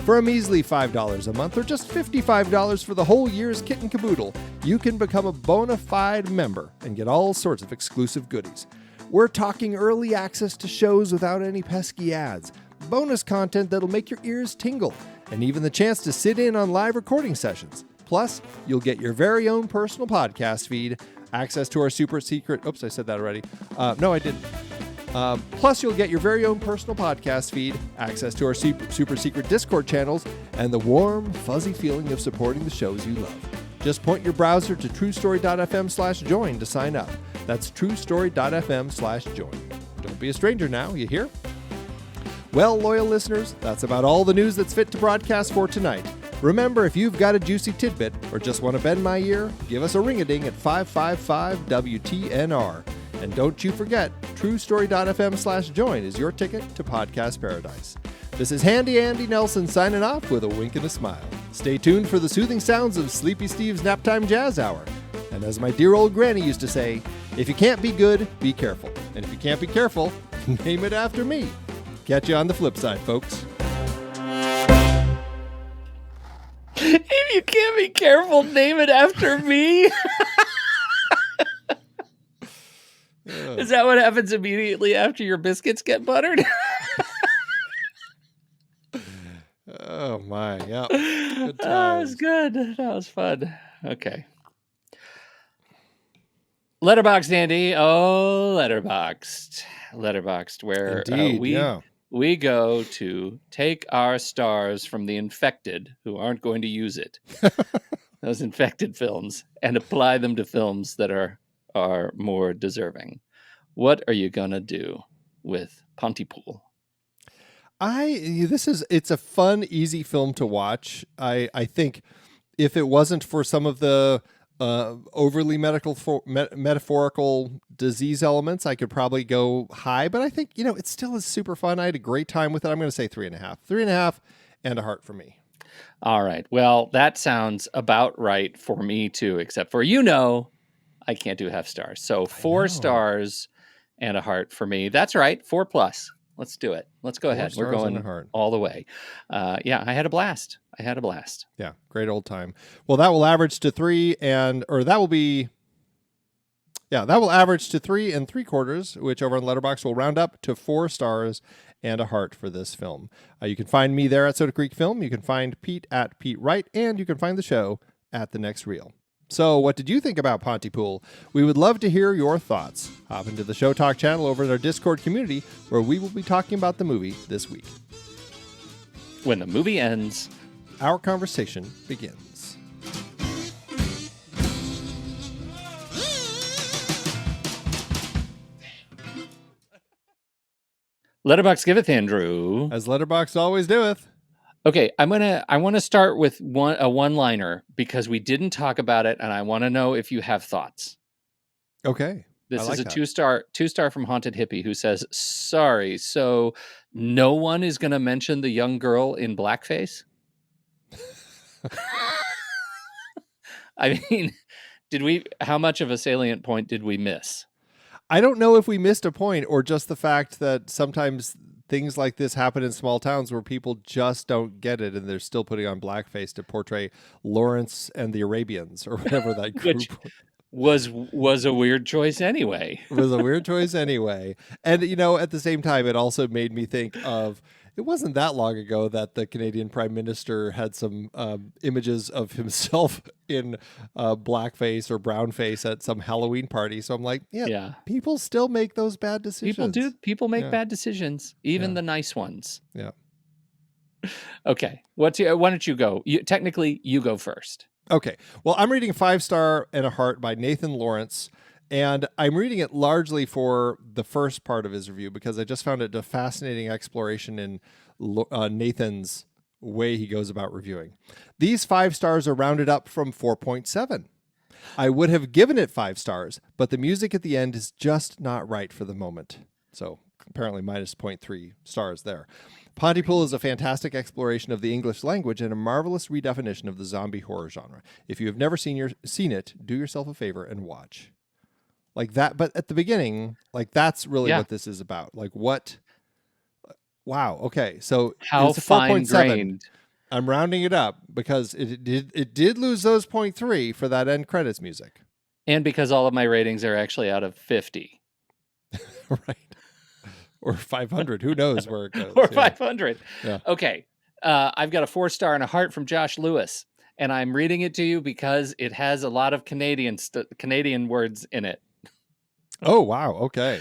For a measly $5 a month or just $55 for the whole year's kit and caboodle, you can become a bona fide member and get all sorts of exclusive goodies. We're talking early access to shows without any pesky ads, bonus content that'll make your ears tingle, and even the chance to sit in on live recording sessions. Plus, you'll get your very own personal podcast feed, access to our super secret... Oops, I said that already. No, I didn't. Plus, you'll get your very own personal podcast feed, access to our super secret Discord channels, and the warm, fuzzy feeling of supporting the shows you love. Just point your browser to truestory.fm/join to sign up. That's truestory.fm/join. Don't be a stranger now, you hear? Well, loyal listeners, that's about all the news that's fit to broadcast for tonight. Remember, if you've got a juicy tidbit or just want to bend my ear, give us a ring-a-ding at 555-WTNR. And don't you forget, truestory.fm/join is your ticket to Podcast Paradise. This is Handy Andy Nelson signing off with a wink and a smile. Stay tuned for the soothing sounds of Sleepy Steve's Naptime Jazz Hour. And as my dear old granny used to say, if you can't be good, be careful. And if you can't be careful, name it after me. Catch you on the flip side, folks. If you can't be careful, name it after me. Is that what happens immediately after your biscuits get buttered? Oh my, yeah. Good That was good. That was fun. Okay. Letterboxd, Andy. Oh, Letterboxd, where Indeed, we go to take our stars from the infected who aren't going to use it, those infected films, and apply them to films that are more deserving. What are you gonna do with Pontypool? It's a fun, easy film to watch. I think if it wasn't for some of the overly metaphorical disease elements, I could probably go high, but I think, it still is super fun. I had a great time with it. I'm going to say 3.5. 3.5 and a heart for me. All right. Well, that sounds about right for me too, except for, I can't do half stars. So 4 stars and a heart for me. That's right. 4+. Let's do it. Let's go ahead. We're going all the way. Yeah, I had a blast. Yeah, great old time. Well, that will average to 3 average to 3 3/4, which over on Letterboxd will round up to 4 stars and a heart for this film. You can find me there at Soda Creek Film. You can find Pete at Pete Wright, and you can find the show at The Next Reel. So what did you think about Pontypool? We would love to hear your thoughts. Hop into the Show Talk channel over at our Discord community, where we will be talking about the movie this week. When the movie ends, our conversation begins. Letterbox giveth, Andrew. As Letterboxd always doeth. Okay, I want to start with a one-liner because we didn't talk about it, and I want to know if you have thoughts. Okay. This is a two-star from Haunted Hippie who says, "Sorry, so no one is going to mention the young girl in blackface?" I mean, how much of a salient point did we miss? I don't know if we missed a point or just the fact that sometimes things like this happen in small towns where people just don't get it and they're still putting on blackface to portray Lawrence and the Arabians or whatever that group was a weird choice anyway. It was a weird choice anyway. And, at the same time, it also made me think of, it wasn't that long ago that the Canadian Prime Minister had some images of himself in blackface or brownface at some Halloween party. So I'm like, yeah. People still make those bad decisions. People do. People make bad decisions, even the nice ones. Yeah. Okay. Why don't you go? Technically, you go first. Okay. Well, I'm reading 5-star and a Heart by Nathan Lawrence. And I'm reading it largely for the first part of his review because I just found it a fascinating exploration in Nathan's way he goes about reviewing. These 5 stars are rounded up from 4.7. I would have given it 5 stars, but the music at the end is just not right for the moment. So apparently minus 0.3 stars there. Pontypool is a fantastic exploration of the English language and a marvelous redefinition of the zombie horror genre. If you have never seen it, do yourself a favor and watch. Like that, but at the beginning, like that's really what this is about. Like what? Wow. Okay, so how fine-grained. I'm rounding it up because it did lose those 0.3 for that end credits music, and because all of my ratings are actually out of 50, right? Or 500. Who knows where it goes? Or 500. Yeah. Okay, I've got a 4-star and a Heart from Josh Lewis, and I'm reading it to you because it has a lot of Canadian words in it. Oh, wow. Okay.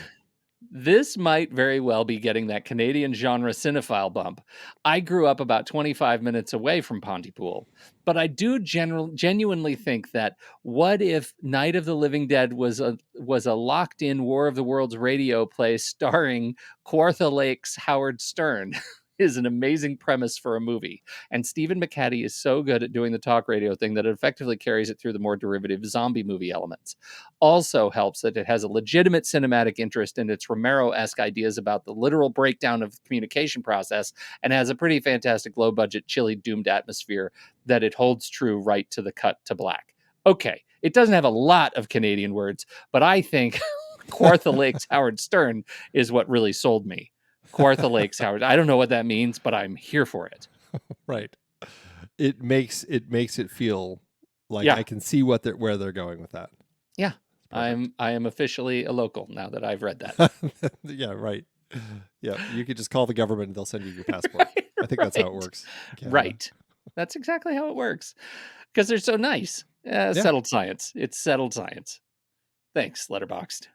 This might very well be getting that Canadian genre cinephile bump. I grew up about 25 minutes away from Pontypool, but I do genuinely think that what if Night of the Living Dead was a locked-in War of the Worlds radio play starring Kawartha Lake's Howard Stern? Is an amazing premise for a movie. And Stephen McHattie is so good at doing the talk radio thing that it effectively carries it through the more derivative zombie movie elements. Also helps that it has a legitimate cinematic interest in its Romero-esque ideas about the literal breakdown of the communication process and has a pretty fantastic low-budget, chilly, doomed atmosphere that it holds true right to the cut to black. Okay, it doesn't have a lot of Canadian words, but I think Kawartha Lake's Howard Stern is what really sold me. Kawartha Lake's Howard. I don't know what that means, but I'm here for it. Right. It makes it feel like I can see where they're going with that. Yeah. I am officially a local now that I've read that. Yeah, right. Yeah, you could just call the government and they'll send you your passport. I think that's how it works. Right. That's exactly how it works. Because they're so nice. Settled science. It's settled science. Thanks, Letterboxd.